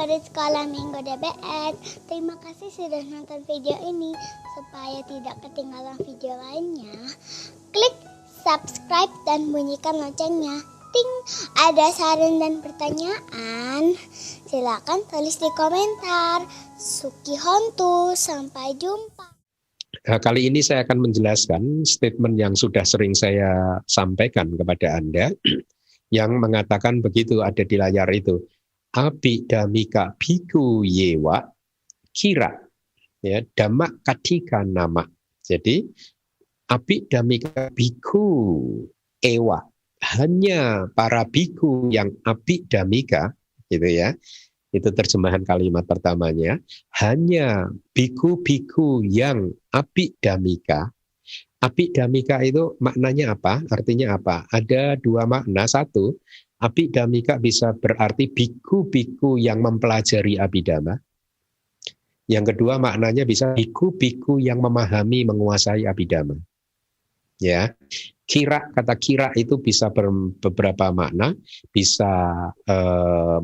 murid sekolah Minggu DBS. Terima kasih sudah nonton video ini. Supaya tidak ketinggalan video lainnya, klik subscribe dan bunyikan loncengnya. Ting, ada saran dan pertanyaan? Silakan tulis di komentar. Suki Hontu, sampai jumpa. Kali ini saya akan menjelaskan statement yang sudah sering saya sampaikan kepada Anda yang mengatakan begitu, ada di layar itu. Abhidhamika bhikkhu yewa kira, ya, dhamma katika nama. Jadi abhidhamika bhikkhu ewa, hanya para bhikkhu yang abhidhamika, gitu ya. Itu terjemahan kalimat pertamanya. Hanya bhikkhu-bhikkhu yang abhidhamika. Abhidhamika itu maknanya apa? Artinya apa? Ada dua makna. Satu, abhidhamika bisa berarti bhikkhu-bhikkhu yang mempelajari abhidhamma. Yang kedua maknanya bisa bhikkhu-bhikkhu yang memahami, menguasai abhidhamma. Ya, kira, kata kira itu bisa beberapa makna, bisa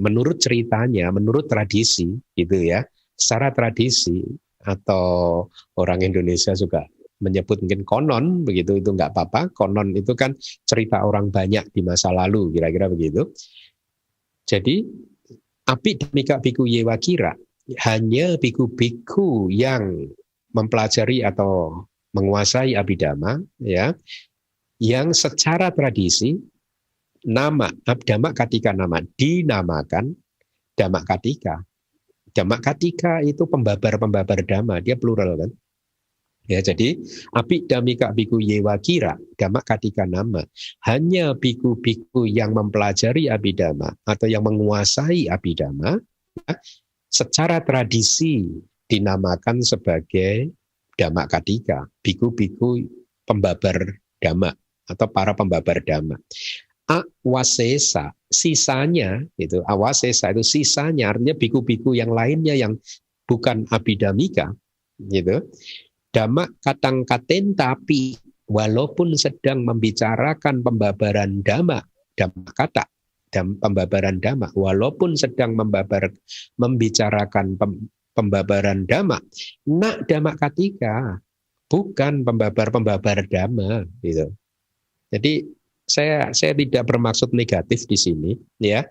menurut ceritanya, menurut tradisi, gitu ya. Secara tradisi atau orang Indonesia juga menyebut mungkin konon, begitu, itu nggak apa-apa. Konon itu kan cerita orang banyak di masa lalu, kira-kira begitu. Jadi abhidhamika bhikkhu yewa kira, hanya bhikkhu-bhikkhu yang mempelajari atau menguasai abhidhamma, ya, yang secara tradisi nama dhamma katika nama dinamakan dhamma katika. Dhamma katika itu pembabar-pembabar dhamma, dia plural kan. Ya, jadi abhidhamika bhikkhu yewa kira dhamma katika nama, hanya bhikkhu-bhikkhu yang mempelajari abhidhamma atau yang menguasai abhidhamma, ya, secara tradisi dinamakan sebagai dhamma katika, bhikkhu-bhikkhu pembabar dhamma atau para pembabar dhamma. Awasesa, sisanya itu, awasesa itu sisanya, artinya bhikkhu-bhikkhu yang lainnya yang bukan abhidhamika, gitu. Dhamma katang katen, tapi walaupun sedang membicarakan pembabaran dhamma, dhamma kata, pembabaran dhamma, walaupun sedang membicarakan pembabaran dhamma, nak dhamma katika, bukan pembabar-pembabar dhamma, gitu. Jadi saya tidak bermaksud negatif di sini, ya,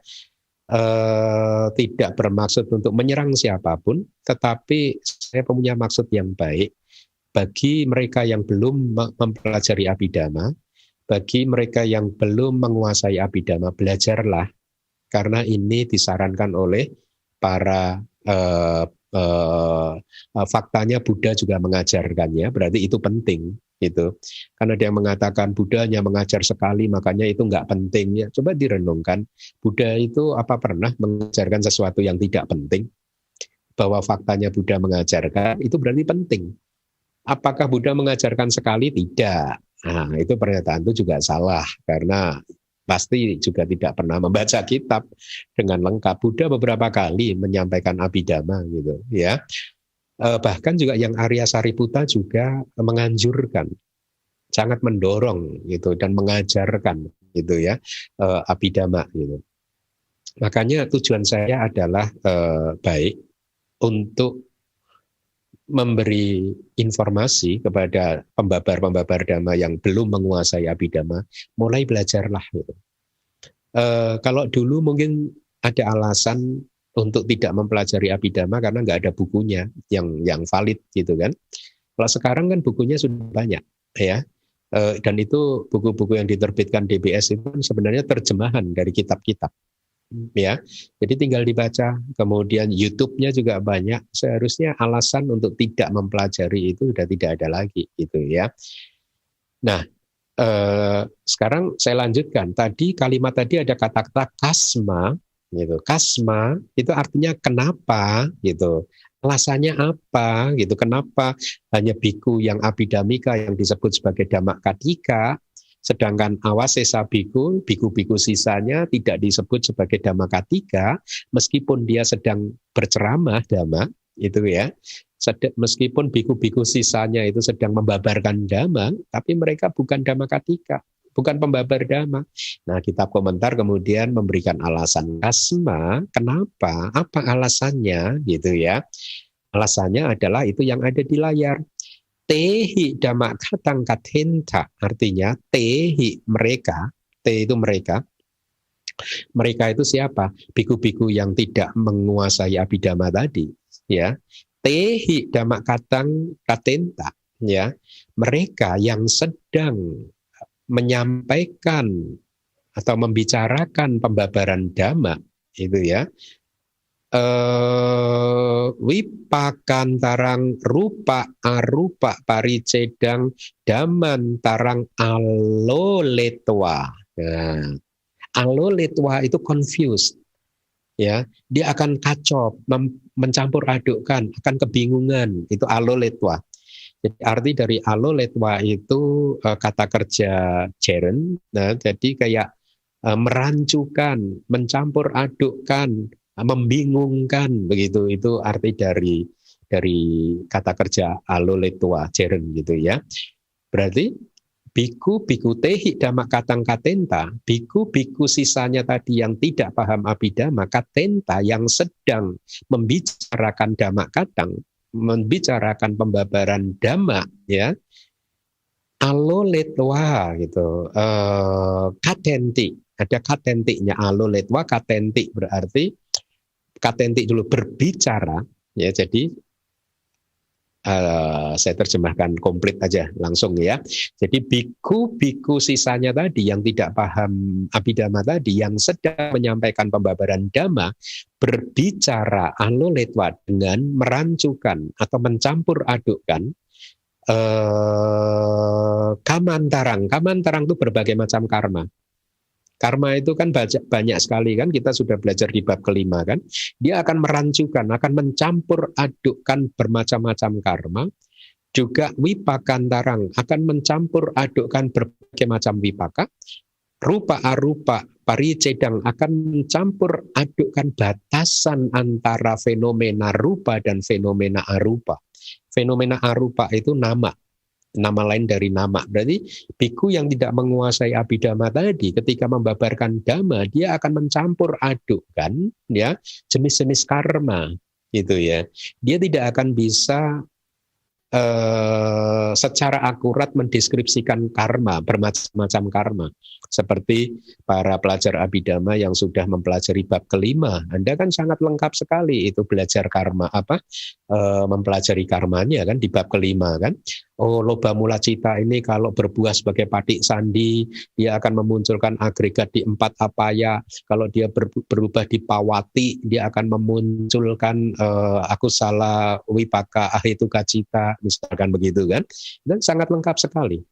tidak bermaksud untuk menyerang siapapun, tetapi saya punya maksud yang baik bagi mereka yang belum mempelajari abhidhamma, bagi mereka yang belum menguasai abhidhamma, belajarlah, karena ini disarankan oleh para faktanya Buddha juga mengajarkannya, berarti itu penting, gitu. Karena dia mengatakan Buddha hanya mengajar sekali, makanya itu nggak penting. Ya, coba direnungkan, Buddha itu apa pernah mengajarkan sesuatu yang tidak penting? Bahwa faktanya Buddha mengajarkan, itu berarti penting. Apakah Buddha mengajarkan sekali? Tidak. Nah, itu pernyataan itu juga salah, karena pasti juga tidak pernah membaca kitab dengan lengkap. Buddha beberapa kali menyampaikan abhidhamma, gitu ya. Bahkan juga yang Arya Sariputta juga menganjurkan, sangat mendorong gitu dan mengajarkan gitu ya, abhidhamma gitu. Makanya tujuan saya adalah baik untuk memberi informasi kepada pembabar-pembabar dhamma yang belum menguasai abhidhamma, mulai belajarlah gitu. Kalau dulu mungkin ada alasan untuk tidak mempelajari abhidhamma karena nggak ada bukunya yang valid gitu kan. Kalau sekarang kan bukunya sudah banyak, ya, dan itu buku-buku yang diterbitkan DBS itu sebenarnya terjemahan dari kitab-kitab. Ya, jadi tinggal dibaca. Kemudian YouTube-nya juga banyak. Seharusnya alasan untuk tidak mempelajari itu sudah tidak ada lagi, gitu ya. Nah, sekarang saya lanjutkan. Tadi kalimat tadi ada kata-kata kasma, gitu. Kasma itu artinya kenapa, gitu. Alasannya apa, gitu. Kenapa hanya bhikkhu yang abhidhamika yang disebut sebagai dhamma katika, sedangkan awasesa bhikkhu sisanya tidak disebut sebagai dhamma katika, meskipun dia sedang berceramah dhamma, itu ya. Meskipun bhikkhu sisanya itu sedang membabarkan dhamma, tapi mereka bukan dhamma katika. bukan pembabar dhamma. Nah, kitab komentar kemudian memberikan alasan kasma, kenapa, apa alasannya gitu ya. Alasannya adalah itu yang ada di layar. Tehi dhamma katang katenta, artinya tehi mereka, te itu mereka. Mereka itu siapa? Biku-biku yang tidak menguasai abhidhamma tadi, ya. Tehi dhamma katang katenta, ya. Mereka yang sedang menyampaikan atau membicarakan pembabaran dhamma itu ya, wipakantarang rupa arupa paricedang daman tarang aloletwa. Nah, aloletwa itu confused, ya, dia akan kacau, mencampur adukkan, akan kebingungan, itu aloletwa. Jadi arti dari aloletwa itu kata kerja jeren, nah jadi kayak merancukan, mencampur adukkan, membingungkan, begitu, itu arti dari kata kerja aloletwa jeren gitu ya. Berarti biku tehi dhamma katang katenta, biku sisanya tadi yang tidak paham abhidhamma, katenta yang sedang membicarakan dhamma katang, membicarakan pembabaran dhamma, ya, aloletwa gitu, katenti, ada katentinya, aloletwa katenti, berarti katenti dulu berbicara, ya, jadi saya terjemahkan komplit aja langsung ya. Jadi biku sisanya tadi yang tidak paham abhidhamma tadi, yang sedang menyampaikan pembabaran dhamma, berbicara aloletwa dengan merancukan atau mencampur adukkan kamantarang itu berbagai macam karma. Karma itu kan banyak sekali kan, kita sudah belajar di bab kelima kan. Dia akan merancukan, akan mencampur adukkan bermacam-macam karma. Juga wipakantarang, akan mencampur adukkan berbagai macam wipaka. Rupa arupa paricedang, akan mencampur adukkan batasan antara fenomena rupa dan fenomena arupa. Fenomena arupa itu nama lain dari nama. Berarti biku yang tidak menguasai abhidhamma tadi, ketika membabarkan dhamma, dia akan mencampur adukkan, ya, jenis-jenis karma gitu ya. Dia tidak akan bisa secara akurat mendeskripsikan karma, bermacam-macam karma. Seperti para pelajar abhidhamma yang sudah mempelajari bab kelima, Anda kan sangat lengkap sekali itu belajar karma, mempelajari karmanya kan di bab kelima kan. Oh, loba mula cita ini kalau berbuah sebagai patik sandi, dia akan memunculkan agregat di 4 apaya. Kalau dia berubah di pawati, dia akan memunculkan akusala wipaka ahituka cita, misalkan begitu kan. Dan sangat lengkap sekali.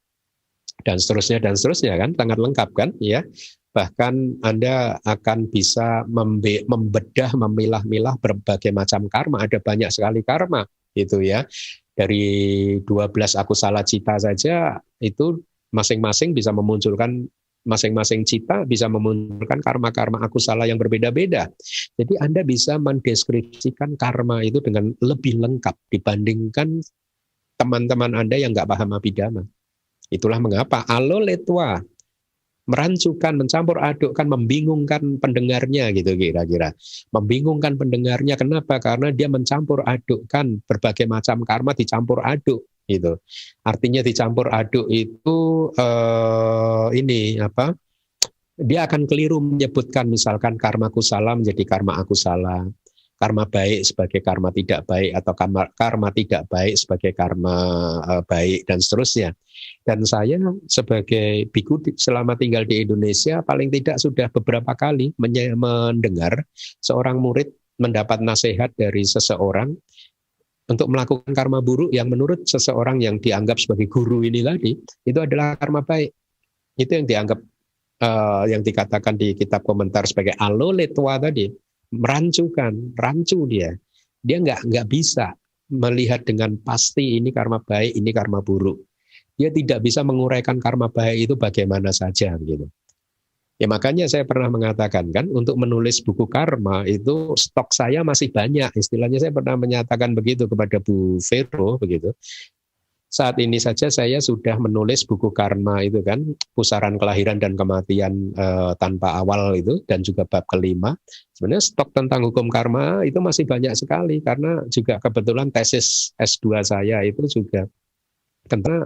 Dan seterusnya kan, sangat lengkap kan, ya. Bahkan Anda akan bisa membedah, memilah-milah berbagai macam karma. Ada banyak sekali karma, gitu ya. Dari 12 akusala cita saja, itu masing-masing bisa memunculkan, masing-masing cita bisa memunculkan karma-karma akusala yang berbeda-beda. Jadi Anda bisa mendeskripsikan karma itu dengan lebih lengkap dibandingkan teman-teman Anda yang nggak paham abhidhamma. Itulah mengapa aloletwa, merancukan, mencampur adukkan, membingungkan pendengarnya gitu kira-kira. Membingungkan pendengarnya, kenapa? Karena dia mencampur adukkan berbagai macam karma, dicampur aduk gitu. Artinya dicampur aduk itu dia akan keliru menyebutkan misalkan karma kusala menjadi karma akusala, karma baik sebagai karma tidak baik, atau karma tidak baik sebagai karma baik, dan seterusnya. Dan saya sebagai biku selama tinggal di Indonesia paling tidak sudah beberapa kali mendengar seorang murid mendapat nasihat dari seseorang untuk melakukan karma buruk yang menurut seseorang yang dianggap sebagai guru ini tadi, itu adalah karma baik. Itu yang dianggap, yang dikatakan di kitab komentar sebagai aloletwa tadi. Rancu dia nggak bisa melihat dengan pasti ini karma baik, ini karma buruk. Dia tidak bisa menguraikan karma baik itu bagaimana saja gitu. Ya makanya saya pernah mengatakan kan, untuk menulis buku karma itu stok saya masih banyak. Istilahnya saya pernah menyatakan begitu kepada Bu Vero begitu. Saat ini saja saya sudah menulis buku karma itu kan, pusaran kelahiran dan kematian tanpa awal itu, dan juga bab kelima. Sebenarnya stok tentang hukum karma itu masih banyak sekali, karena juga kebetulan tesis S2 saya itu juga, tentang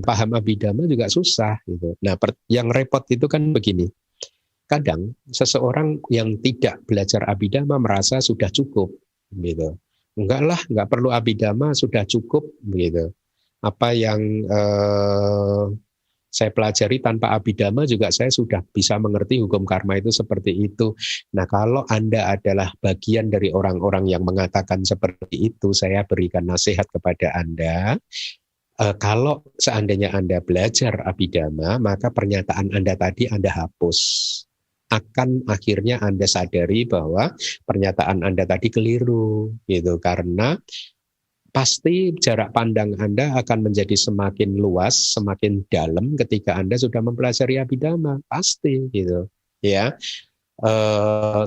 paham abidama juga susah gitu. Nah, yang repot itu kan begini. Kadang seseorang yang tidak belajar abidama merasa sudah cukup gitu. Enggak lah, enggak perlu abidama, sudah cukup gitu. Apa yang saya pelajari tanpa abidama juga saya sudah bisa mengerti hukum karma itu seperti itu. Nah, kalau Anda adalah bagian dari orang-orang yang mengatakan seperti itu, saya berikan nasihat kepada Anda. Kalau seandainya Anda belajar abidama, maka pernyataan Anda tadi Anda hapus. Akan akhirnya Anda sadari bahwa pernyataan Anda tadi keliru gitu, karena pasti jarak pandang Anda akan menjadi semakin luas, semakin dalam ketika Anda sudah mempelajari abidama, pasti gitu ya.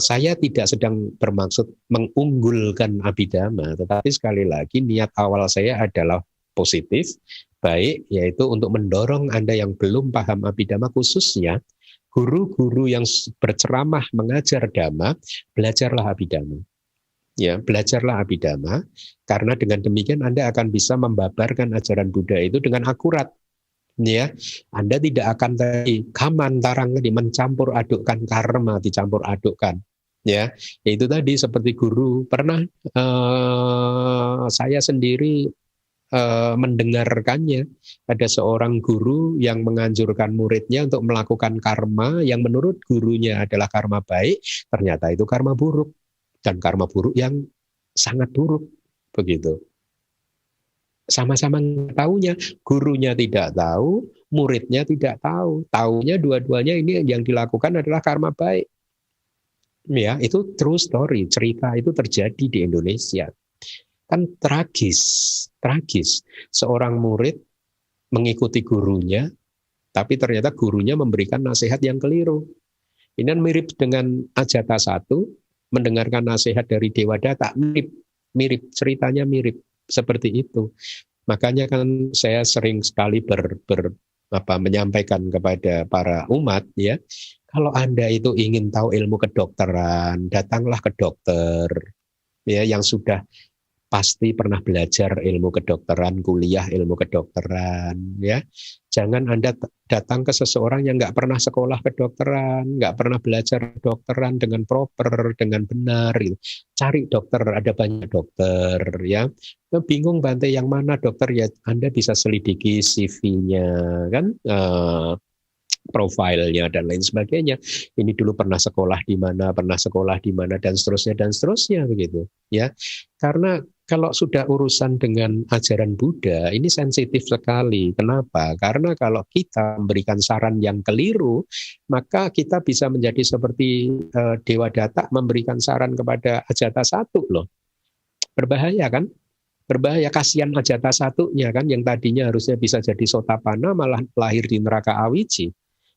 Saya tidak sedang bermaksud mengunggulkan abidama, tetapi sekali lagi niat awal saya adalah positif, baik, yaitu untuk mendorong Anda yang belum paham abidama, khususnya guru-guru yang berceramah mengajar dhamma, belajarlah abidama. Ya, belajarlah abidama, karena dengan demikian Anda akan bisa membabarkan ajaran Buddha itu dengan akurat. Ya, Anda tidak akan tadi kamantarang mencampur adukkan karma, dicampur adukkan. Ya, itu tadi seperti guru pernah saya sendiri mendengarkannya, ada seorang guru yang menganjurkan muridnya untuk melakukan karma yang menurut gurunya adalah karma baik, ternyata itu karma buruk, dan karma buruk yang sangat buruk begitu. Sama-sama tahunya, gurunya tidak tahu, muridnya tidak tahu, taunya dua-duanya ini yang dilakukan adalah karma baik. Ya, itu true story, cerita itu terjadi di Indonesia. Kan tragis. Seorang murid mengikuti gurunya, tapi ternyata gurunya memberikan nasihat yang keliru. Ini mirip dengan Ajatasattu, mendengarkan nasihat dari Dewadatta, mirip, ceritanya mirip, seperti itu. Makanya kan saya sering sekali menyampaikan kepada para umat, ya, kalau Anda itu ingin tahu ilmu kedokteran, datanglah ke dokter, ya, yang sudah pasti pernah belajar ilmu kedokteran, kuliah ilmu kedokteran, ya. Jangan Anda datang ke seseorang yang nggak pernah sekolah kedokteran, nggak pernah belajar kedokteran dengan proper, dengan benar. Gitu. Cari dokter, ada banyak dokter, ya. Bingung Bante yang mana dokter, ya Anda bisa selidiki CV-nya, kan, profilnya dan lain sebagainya. Ini dulu pernah sekolah di mana, dan seterusnya begitu, ya. Karena kalau sudah urusan dengan ajaran Buddha, ini sensitif sekali. Kenapa? Karena kalau kita memberikan saran yang keliru, maka kita bisa menjadi seperti Dewadatta memberikan saran kepada Ajatasattu loh. Berbahaya kan? Berbahaya, kasihan Ajatasattunya kan, yang tadinya harusnya bisa jadi Sotapanna malah lahir di neraka Awiji.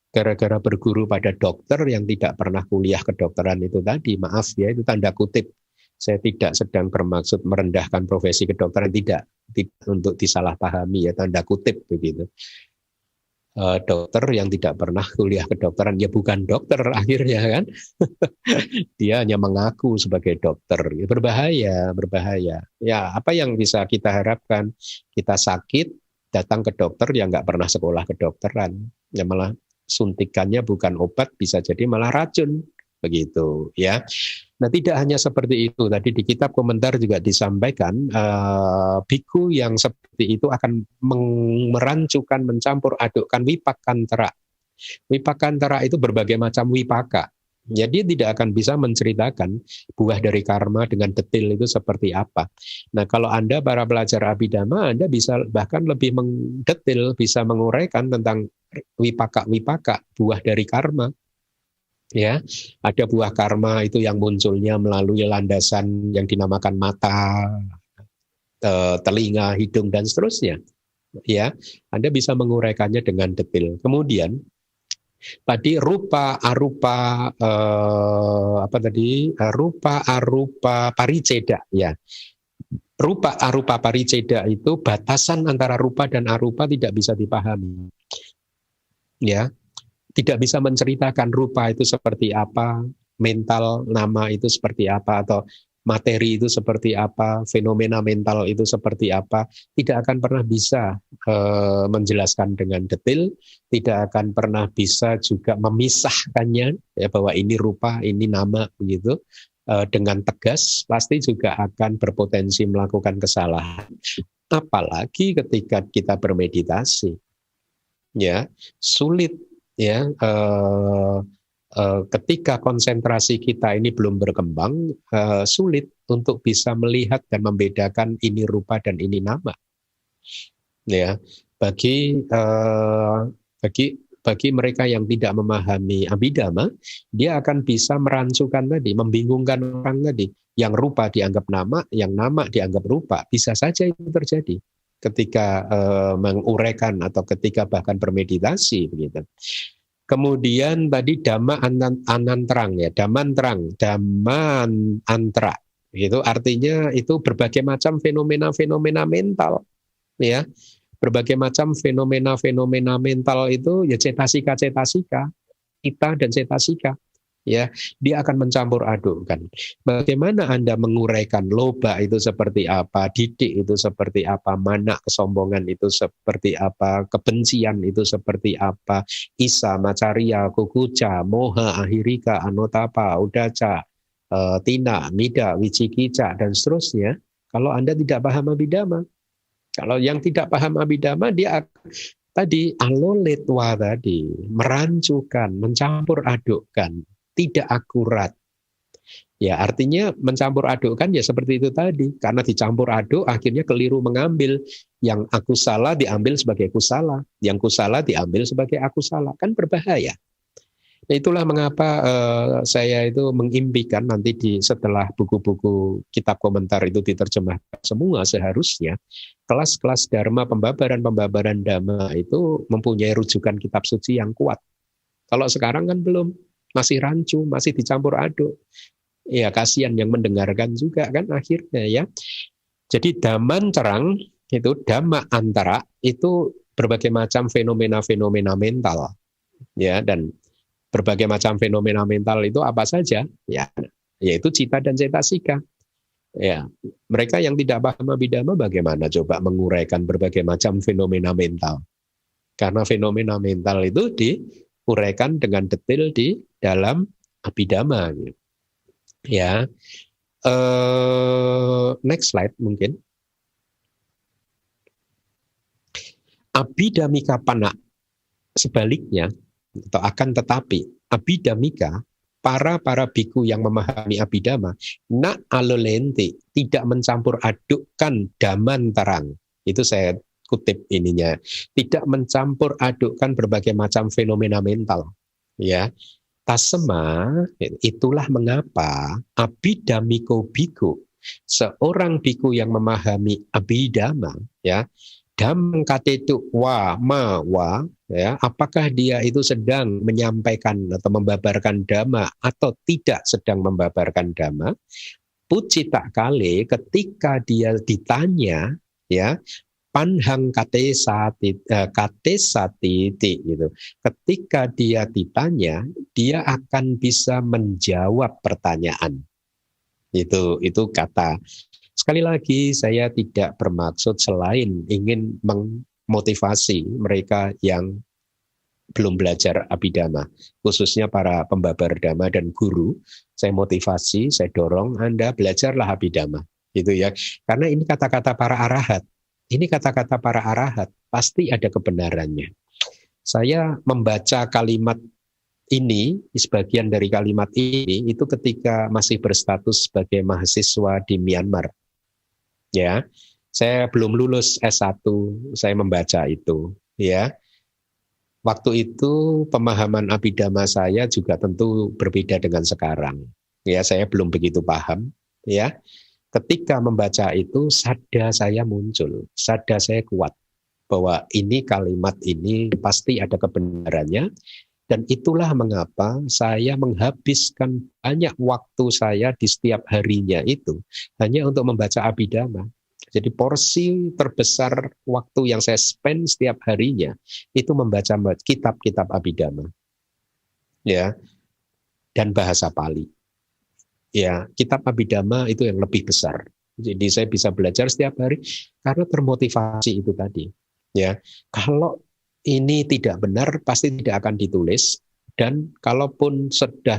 Gara-gara berguru pada dokter yang tidak pernah kuliah kedokteran itu tadi. Maaf ya, itu tanda kutip. Saya tidak sedang bermaksud merendahkan profesi kedokteran, tidak untuk disalahpahami, ya, tanda kutip begitu. Dokter yang tidak pernah kuliah kedokteran, ya bukan dokter akhirnya kan. Dia hanya mengaku sebagai dokter. Ya, berbahaya. Ya, apa yang bisa kita harapkan? Kita sakit, datang ke dokter yang nggak pernah sekolah kedokteran. Ya malah suntikannya bukan obat, bisa jadi malah racun. Begitu, ya. Nah, tidak hanya seperti itu. Tadi di kitab komentar juga disampaikan, biku yang seperti itu akan merancukan, mencampur adukkan wipakantara. Wipakantara itu berbagai macam wipaka. Jadi tidak akan bisa menceritakan buah dari karma dengan detail itu seperti apa. Nah, kalau Anda para pelajar abidama, Anda bisa bahkan lebih mendetail, bisa menguraikan tentang wipaka-wipaka, buah dari karma. Ya, ada buah karma itu yang munculnya melalui landasan yang dinamakan mata, telinga, hidung, dan seterusnya. Ya, Anda bisa menguraikannya dengan detail. Kemudian tadi rupa arupa rupa arupa pariceda, ya. rupa arupa pariceda itu batasan antara rupa dan arupa tidak bisa dipahami. Ya, tidak bisa menceritakan rupa itu seperti apa, mental nama itu seperti apa, atau materi itu seperti apa, fenomena mental itu seperti apa, tidak akan pernah bisa menjelaskan dengan detail, tidak akan pernah bisa juga memisahkannya, ya, bahwa ini rupa, ini nama, begitu. Dengan tegas, pasti juga akan berpotensi melakukan kesalahan. Apalagi ketika kita bermeditasi, ya, sulit, ya, ketika konsentrasi kita ini belum berkembang, sulit untuk bisa melihat dan membedakan ini rupa dan ini nama. Ya, bagi mereka yang tidak memahami Abhidhamma, dia akan bisa merancukan tadi, membingungkan orang tadi. Yang rupa dianggap nama, yang nama dianggap rupa. Bisa saja itu terjadi ketika menguraikan atau ketika bahkan bermeditasi, begitu. Kemudian tadi dhamma anantarang, ya, damantarang, daman antra. Itu artinya itu berbagai macam fenomena-fenomena mental, ya. Berbagai macam fenomena-fenomena mental itu ya cetasika, kita dan cetasika, ya, dia akan mencampur adukkan. Bagaimana Anda menguraikan loba itu seperti apa, didik itu seperti apa, manak kesombongan itu seperti apa, kebencian itu seperti apa, isa, macaria, kukuca, moha, ahirika, anotapa, udaca, tina, mida, wicikica, dan seterusnya. Kalau Anda tidak paham Abhidhamma, kalau yang tidak paham Abhidhamma, dia tadi aloletwa tadi, merancukan, mencampur adukkan, tidak akurat. Ya, artinya mencampur adukkan ya seperti itu tadi. Karena dicampur aduk, akhirnya keliru mengambil. Yang aku salah diambil sebagai kusala, yang kusala diambil sebagai aku salah. Kan berbahaya. Nah, itulah mengapa saya itu mengimpikan nanti setelah buku-buku kitab komentar itu diterjemahkan semua, seharusnya kelas-kelas dharma, pembabaran dhamma itu mempunyai rujukan kitab suci yang kuat. Kalau sekarang kan belum, masih rancu, masih dicampur aduk. Ya, kasihan yang mendengarkan juga kan akhirnya, ya. Jadi damantarang itu, dhamma antara itu berbagai macam fenomena-fenomena mental, ya, dan berbagai macam fenomena mental itu apa saja? Ya, yaitu cita dan cetasika. Ya, mereka yang tidak paham Abhidhamma bagaimana coba menguraikan berbagai macam fenomena mental? Karena fenomena mental itu diuraikan dengan detail di dalam Abhidhamma. Ya, next slide mungkin. Abhidhamika pana, sebaliknya, atau akan tetapi Abhidhamika, para biku yang memahami Abhidhamma, na alolenti, tidak mencampur adukkan damantarang. Itu saya kutip ininya, tidak mencampur adukkan berbagai macam fenomena mental, ya. Tasema, itulah mengapa Abhidhamiko biku, seorang biku yang memahami Abhidhamma, ya, Dhammang katetu wa ma wa, ya, apakah dia itu sedang menyampaikan atau membabarkan dhamma atau tidak sedang membabarkan dhamma, pucita kale, ketika dia ditanya, ya, panhang katesati gitu. Ketika dia ditanya, dia akan bisa menjawab pertanyaan. Itu kata. Sekali lagi, saya tidak bermaksud selain ingin memotivasi mereka yang belum belajar Abhidhamma, khususnya para pembabar dhamma dan guru. Saya motivasi, saya dorong Anda belajarlah Abhidhamma, gitu ya. Karena ini kata-kata para arahat. Ini kata-kata para arahat pasti ada kebenarannya. Saya membaca kalimat ini, sebagian dari kalimat ini itu ketika masih berstatus sebagai mahasiswa di Myanmar. Ya, saya belum lulus S1, saya membaca itu, ya. Waktu itu pemahaman Abhidhamma saya juga tentu berbeda dengan sekarang. Ya, saya belum begitu paham, ya. Ketika membaca itu, sada saya muncul, sada saya kuat bahwa ini kalimat ini pasti ada kebenarannya. Dan itulah mengapa saya menghabiskan banyak waktu saya di setiap harinya itu hanya untuk membaca Abhidhamma. Jadi porsi terbesar waktu yang saya spend setiap harinya itu membaca kitab-kitab Abhidhamma, ya, dan bahasa Pali. Ya, kitab Abhidhamma itu yang lebih besar. Jadi saya bisa belajar setiap hari karena termotivasi itu tadi. Ya, kalau ini tidak benar pasti tidak akan ditulis, dan kalaupun sudah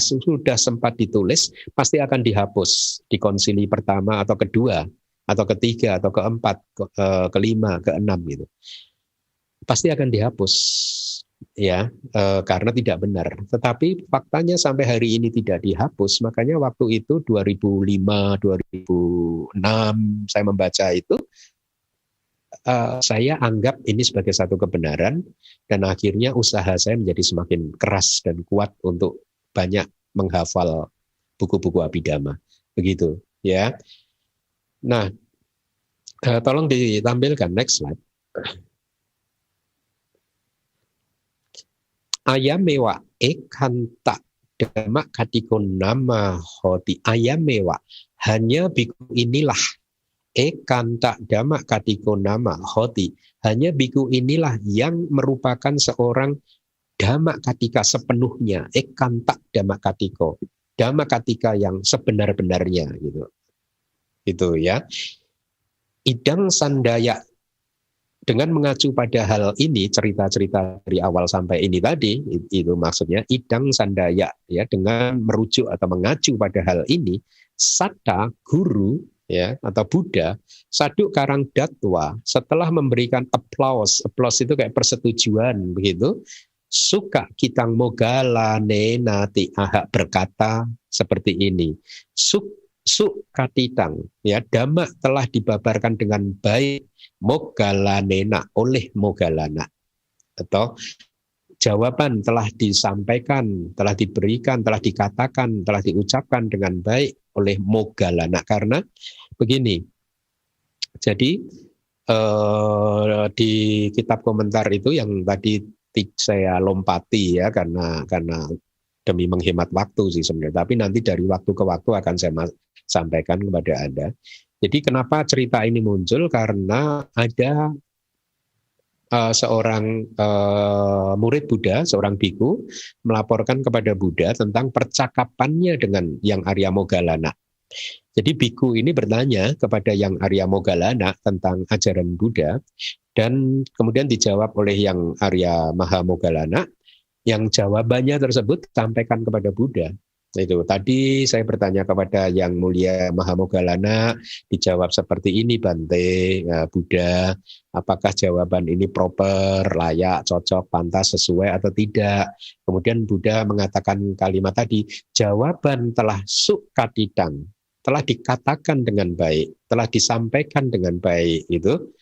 sempat ditulis pasti akan dihapus di konsili pertama atau kedua atau ketiga atau keempat, kelima, keenam gitu. Pasti akan dihapus, ya, karena tidak benar. Tetapi faktanya sampai hari ini tidak dihapus. Makanya waktu itu 2005, 2006 saya membaca itu, saya anggap ini sebagai satu kebenaran, dan akhirnya usaha saya menjadi semakin keras dan kuat untuk banyak menghafal buku-buku Abhidhamma. Begitu, ya. Nah, tolong ditampilkan next slide. Ayamewa ekanta dhamma katiko nama hoti. Ayamewa, hanya biku inilah, ekanta dhamma katiko nama hoti, hanya biku inilah yang merupakan seorang dhamma katika sepenuhnya. Ekanta dhamma katiko, dhamma katika yang sebenar-benarnya, gitu. Itu, ya. Idang sandaya, dengan mengacu pada hal ini, cerita-cerita dari awal sampai ini tadi, itu maksudnya idang sandaya, ya, dengan merujuk atau mengacu pada hal ini, Satta guru, ya, atau Buddha, Saduk Karang Datwa, setelah memberikan applause itu kayak persetujuan begitu, Suka Kitang Mogala Nenati Ahak berkata seperti ini, Katitang, ya, Dhamma telah dibabarkan dengan baik, Mogalanena, oleh Mogalana, atau jawaban telah disampaikan, telah diberikan, telah dikatakan, telah diucapkan dengan baik oleh Mogalana. Karena begini, jadi di kitab komentar itu yang tadi saya lompati, ya, karena demi menghemat waktu sih sebenarnya, tapi nanti dari waktu ke waktu akan saya sampaikan kepada Anda. Jadi kenapa cerita ini muncul? Karena ada seorang murid Buddha, seorang biku, melaporkan kepada Buddha tentang percakapannya dengan yang Arya Moggallana. Jadi biku ini bertanya kepada yang Arya Moggallana tentang ajaran Buddha, dan kemudian dijawab oleh yang Arya Maha Moggallana, yang jawabannya tersebut sampaikan kepada Buddha. Itu tadi saya bertanya kepada yang mulia Maha Moggallana, dijawab seperti ini, Bante, Buddha, apakah jawaban ini proper, layak, cocok, pantas, sesuai atau tidak? Kemudian Buddha mengatakan kalimat tadi, jawaban telah sukatitang, telah dikatakan dengan baik, telah disampaikan dengan baik, itu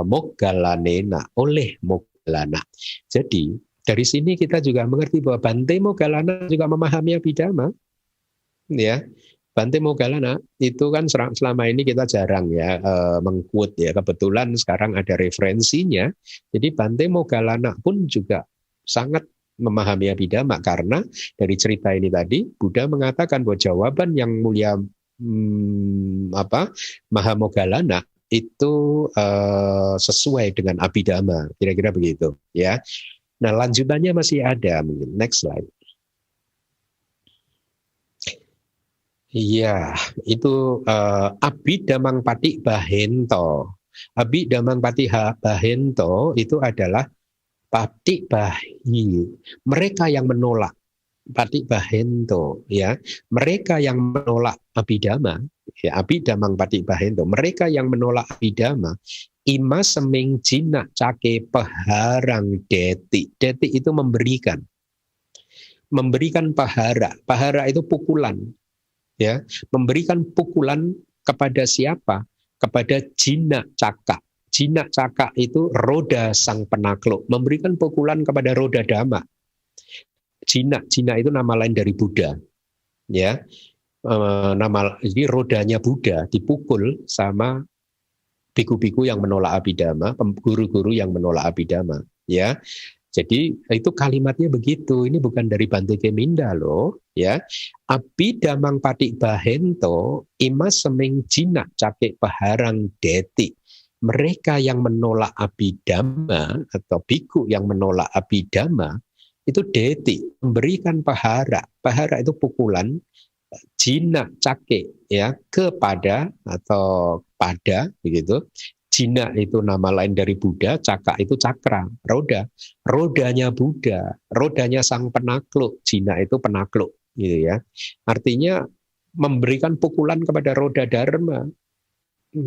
Moggalanena, oleh Moggallana. Jadi dari sini kita juga mengerti bahwa Bante Moggallana juga memahami Abhidhamma, ya. Bante Moggallana itu kan selama ini kita jarang, ya, mengquote, ya. Kebetulan sekarang ada referensinya. Jadi Bante Moggallana pun juga sangat memahami Abhidhamma, karena dari cerita ini tadi Buddha mengatakan bahwa jawaban yang mulia Maha Moggallana itu sesuai dengan Abhidhamma, kira-kira begitu, ya. Nah, lanjutannya masih ada, mungkin next slide. Iya, itu Abhidhammang Pati Bahento. Abhidhammang Pati Bahento itu adalah Pati Bahi, mereka yang menolak. Pati Bahento, ya, mereka yang menolak Abhidhamma, ya, Abhidhammang Pati Bahento, mereka yang menolak Abhidhamma. Ima seming jina cake paharang deti. Deti itu memberikan pahara. Pahara itu pukulan, ya, memberikan pukulan kepada siapa? Kepada jina caka. Jina caka itu roda sang penakluk, memberikan pukulan kepada roda dhamma. Jina itu nama lain dari Buddha, ya. Jadi rodanya Buddha dipukul sama biku-biku yang menolak Abhidhamma, guru-guru yang menolak Abhidhamma, ya. Jadi itu kalimatnya begitu. Ini bukan dari Bante Keminda loh, ya. Abhidhamang patik bahento imas seming jinak cakik paharang deti. Mereka yang menolak abhidhamma atau biku yang menolak abhidhamma itu deti, memberikan pahara. Pahara itu pukulan, jinak cakik ya, kepada atau pada begitu. Jina itu nama lain dari Buddha, caka itu cakra, roda. Rodanya Buddha, rodanya sang penakluk, jina itu penakluk gitu ya. Artinya memberikan pukulan kepada roda dharma.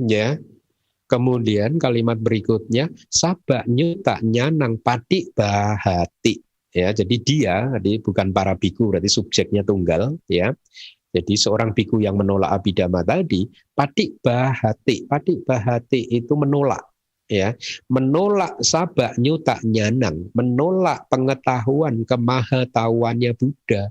Ya. Kemudian kalimat berikutnya sabak nyuta nyanang patik bahati. Ya, jadi dia bukan para biku, berarti subjeknya tunggal ya. Jadi seorang biku yang menolak abhidhamma tadi, patik bahati itu menolak, ya, menolak sabak nyuta nyanang, menolak pengetahuan kemahatauannya Buddha.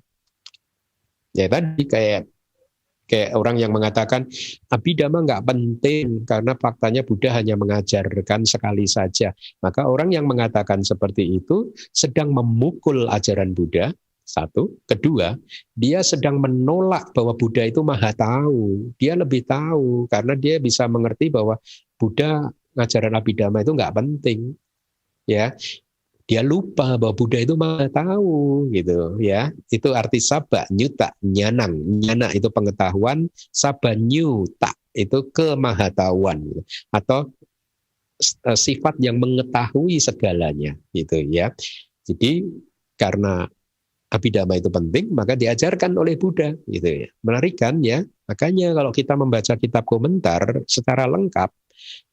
Ya tadi kayak orang yang mengatakan abhidhamma nggak penting karena faktanya Buddha hanya mengajarkan sekali saja. Maka orang yang mengatakan seperti itu sedang memukul ajaran Buddha. Satu, kedua, dia sedang menolak bahwa Buddha itu maha tahu. Dia lebih tahu karena dia bisa mengerti bahwa Buddha ngajaran abhidhamma itu nggak penting. Ya, dia lupa bahwa Buddha itu maha tahu, gitu. Ya, itu arti sabak nyuta nyanang. Nyana itu pengetahuan, sabak nyuta itu kemahatauan, gitu. Atau sifat yang mengetahui segalanya, gitu ya. Jadi karena abhidhamma itu penting, maka diajarkan oleh Buddha, gitu ya. Menarik kan ya? Makanya kalau kita membaca kitab komentar secara lengkap,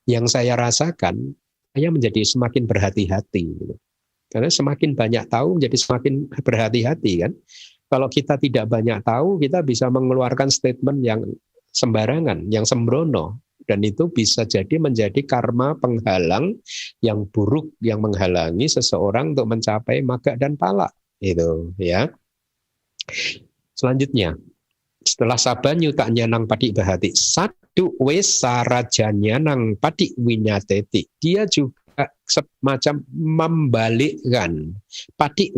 yang saya rasakan, saya menjadi semakin berhati-hati. Gitu. Karena semakin banyak tahu, menjadi semakin berhati-hati kan. Kalau kita tidak banyak tahu, kita bisa mengeluarkan statement yang sembarangan, yang sembrono. Dan itu bisa jadi menjadi karma penghalang yang buruk, yang menghalangi seseorang untuk mencapai magga dan pala. Itu ya. Selanjutnya, setelah sabanyu tak nyanang padik bahati, satu wesarajanya nang padik winyateti. Dia juga semacam membalikkan padik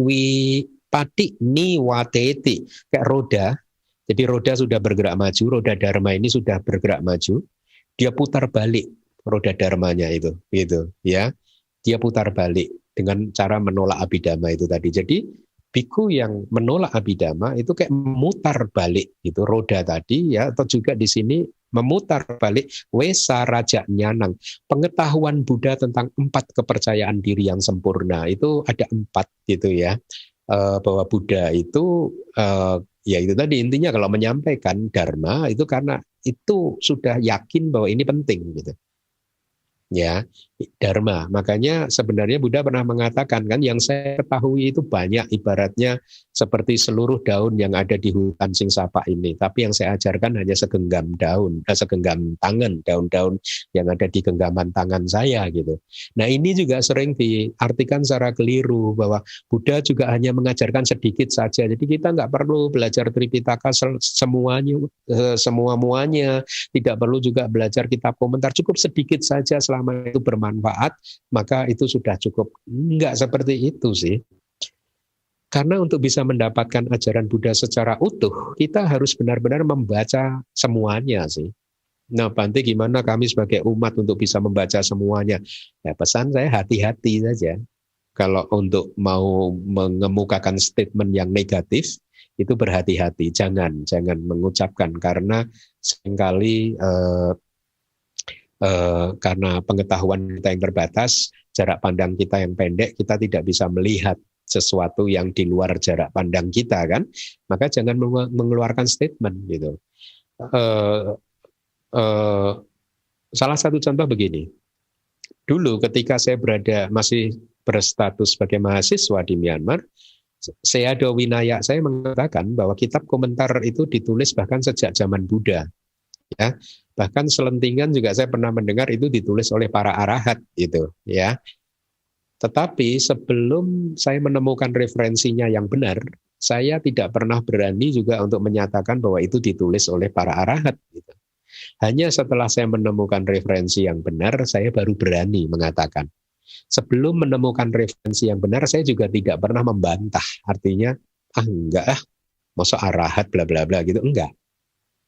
niwateti, kayak roda. Jadi roda sudah bergerak maju, roda dharma ini sudah bergerak maju. Dia putar balik roda dharmanya itu, gitu ya. Dia putar balik dengan cara menolak abhidhamma itu tadi. Jadi biku yang menolak abhidhamma itu kayak memutar balik gitu roda tadi ya, atau juga di sini memutar balik wesa raja nyanang, pengetahuan Buddha tentang 4 kepercayaan diri yang sempurna itu ada 4 gitu ya, bahwa Buddha itu ya itu tadi intinya kalau menyampaikan dharma itu karena itu sudah yakin bahwa ini penting gitu. Ya, dharma. Makanya sebenarnya Buddha pernah mengatakan kan, yang saya ketahui itu banyak, ibaratnya seperti seluruh daun yang ada di hutan Singsapa ini. Tapi yang saya ajarkan hanya segenggam daun, segenggam tangan, daun-daun yang ada di genggaman tangan saya gitu. Nah ini juga sering diartikan secara keliru bahwa Buddha juga hanya mengajarkan sedikit saja. Jadi kita nggak perlu belajar Tripitaka semua-muanya, tidak perlu juga belajar kitab komentar, cukup sedikit saja selama itu bermanfaat, maka itu sudah cukup. Enggak seperti itu sih. Karena untuk bisa mendapatkan ajaran Buddha secara utuh, kita harus benar-benar membaca semuanya sih. Nah, Bante, gimana kami sebagai umat untuk bisa membaca semuanya? Ya, pesan saya hati-hati saja. Kalau untuk mau mengemukakan statement yang negatif, itu berhati-hati. Jangan mengucapkan, karena seringkali karena pengetahuan kita yang terbatas, jarak pandang kita yang pendek, kita tidak bisa melihat sesuatu yang di luar jarak pandang kita kan, maka jangan mengeluarkan statement gitu. Salah satu contoh begini, dulu ketika saya masih berstatus sebagai mahasiswa di Myanmar, Sayadaw Winaya saya mengatakan bahwa kitab komentar itu ditulis bahkan sejak zaman Buddha. Ya, bahkan selentingan juga saya pernah mendengar itu ditulis oleh para arahat gitu ya. Tetapi sebelum saya menemukan referensinya yang benar, saya tidak pernah berani juga untuk menyatakan bahwa itu ditulis oleh para arahat gitu. Hanya setelah saya menemukan referensi yang benar, saya baru berani mengatakan. Sebelum menemukan referensi yang benar, saya juga tidak pernah membantah. Artinya, enggak masa arahat bla bla bla gitu, enggak.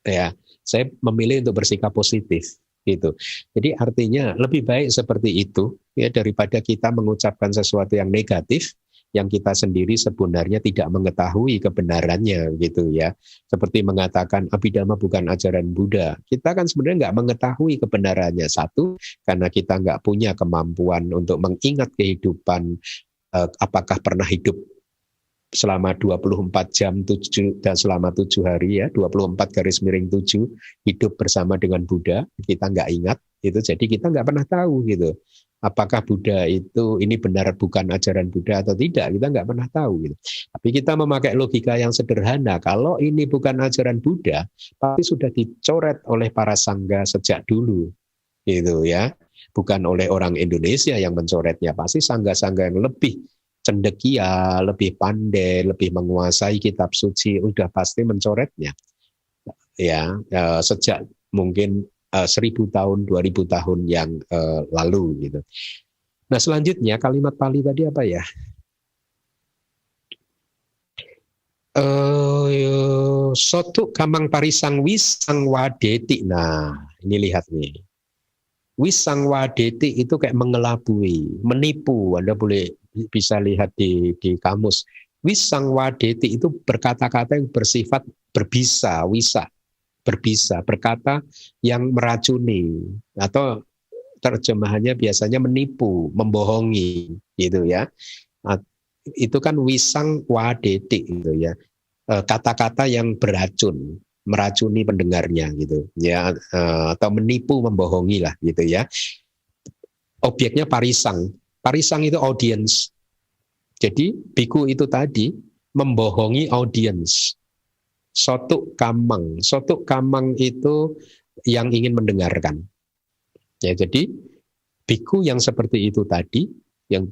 Ya, saya memilih untuk bersikap positif gitu. Jadi artinya lebih baik seperti itu ya daripada kita mengucapkan sesuatu yang negatif yang kita sendiri sebenarnya tidak mengetahui kebenarannya gitu ya. Seperti mengatakan Abhidhamma bukan ajaran Buddha. Kita kan sebenarnya nggak mengetahui kebenarannya. Satu, karena kita nggak punya kemampuan untuk mengingat kehidupan apakah pernah hidup selama 24 jam 7 dan selama 7 hari ya, 24 _ 7 hidup bersama dengan Buddha, kita nggak ingat itu, jadi kita nggak pernah tahu gitu. Apakah Buddha itu ini benar bukan ajaran Buddha atau tidak, kita nggak pernah tahu gitu. Tapi kita memakai logika yang sederhana, kalau ini bukan ajaran Buddha, pasti sudah dicoret oleh para sangga sejak dulu gitu ya. Bukan oleh orang Indonesia yang mencoretnya, pasti sangga-sangga yang lebih cendekia, lebih pandai, lebih menguasai kitab suci, udah pasti mencoretnya. Ya, sejak mungkin 1000 tahun, 2000 tahun yang lalu gitu. Nah, selanjutnya kalimat Pali tadi apa ya? Sotu kamang parisang wisang wadeti. Nah, ini lihat nih. Wisang wadeti itu kayak mengelabui, menipu. Anda boleh bisa lihat di kamus. Wisang wadeti itu berkata-kata yang bersifat berbisa, wisa, berbisa, berkata yang meracuni, atau terjemahannya biasanya menipu, membohongi, gitu ya. Itu kan wisang wadeti, gitu ya. Kata-kata yang beracun, meracuni pendengarnya gitu ya, atau menipu, membohongi lah gitu ya. Objeknya parisang itu audience. Jadi biku itu tadi membohongi audience. Sotuk kamang itu yang ingin mendengarkan ya. Jadi biku yang seperti itu tadi yang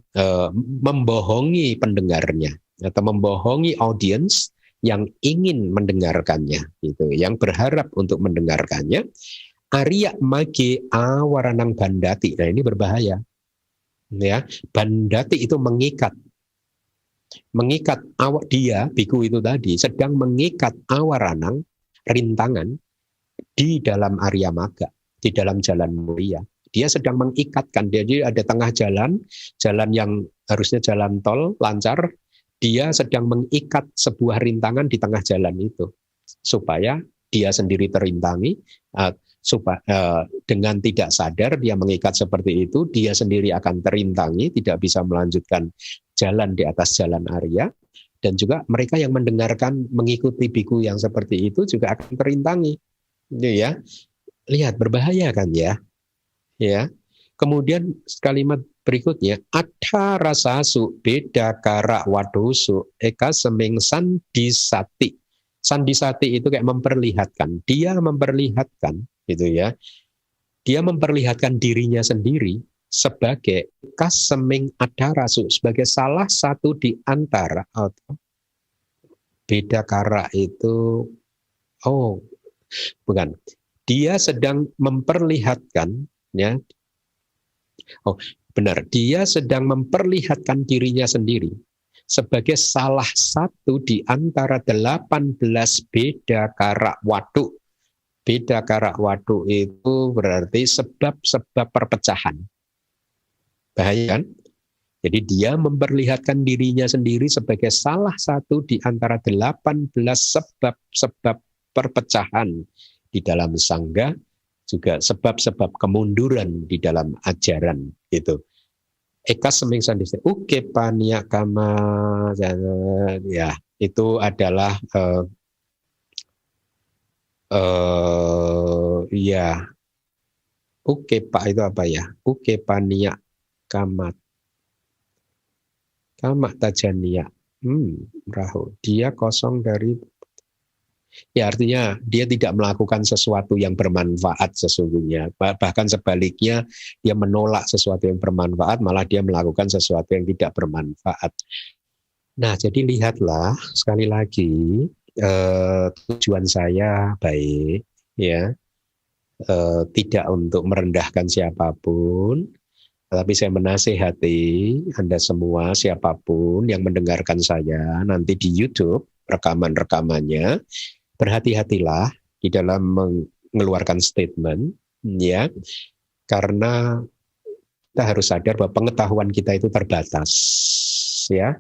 membohongi pendengarnya atau membohongi audience yang ingin mendengarkannya, gitu, yang berharap untuk mendengarkannya. Arya mage awaranang bandati. Nah, ini berbahaya. Ya, bandati itu mengikat awak dia, biku itu tadi sedang mengikat awaranang, rintangan di dalam Arya Maga, di dalam jalan mulia. Dia sedang mengikatkan, jadi ada tengah jalan yang harusnya jalan tol lancar. Dia sedang mengikat sebuah rintangan di tengah jalan itu, supaya dia sendiri terintangi, dengan tidak sadar dia mengikat seperti itu, dia sendiri akan terintangi, tidak bisa melanjutkan jalan di atas jalan Arya, dan juga mereka yang mendengarkan, mengikuti biku yang seperti itu juga akan terintangi. Ya, lihat berbahaya kan ya. Ya. Kemudian kalimat berikutnya, ada rasasu beda karak wadosu eka seming sandisati. Sandisati itu kayak memperlihatkan, dia memperlihatkan gitu ya. Dia memperlihatkan dirinya sendiri sebagai kaseming adarasu, sebagai salah satu di antara, atau beda karak itu, bukan. Dia sedang memperlihatkan ya. Benar, dia sedang memperlihatkan dirinya sendiri sebagai salah satu di antara 18 beda karak waduk. Beda karak waduk itu berarti sebab-sebab perpecahan. Bahaya kan? Jadi dia memperlihatkan dirinya sendiri sebagai salah satu di antara 18 sebab-sebab perpecahan di dalam sangga, juga sebab-sebab kemunduran di dalam ajaran itu. Eka seming sandise uke pania kama, ya itu adalah ya uke pak itu apa ya, uke pania kamat tajania, rahu, dia kosong dari. Ya artinya dia tidak melakukan sesuatu yang bermanfaat sesungguhnya. Bahkan sebaliknya dia menolak sesuatu yang bermanfaat, malah dia melakukan sesuatu yang tidak bermanfaat. Nah jadi lihatlah sekali lagi, tujuan saya baik ya, tidak untuk merendahkan siapapun, Tapi saya menasehati Anda semua, siapapun yang mendengarkan saya nanti di YouTube, rekaman-rekamannya, berhati-hatilah di dalam mengeluarkan statement, ya, karena kita harus sadar bahwa pengetahuan kita itu terbatas, ya.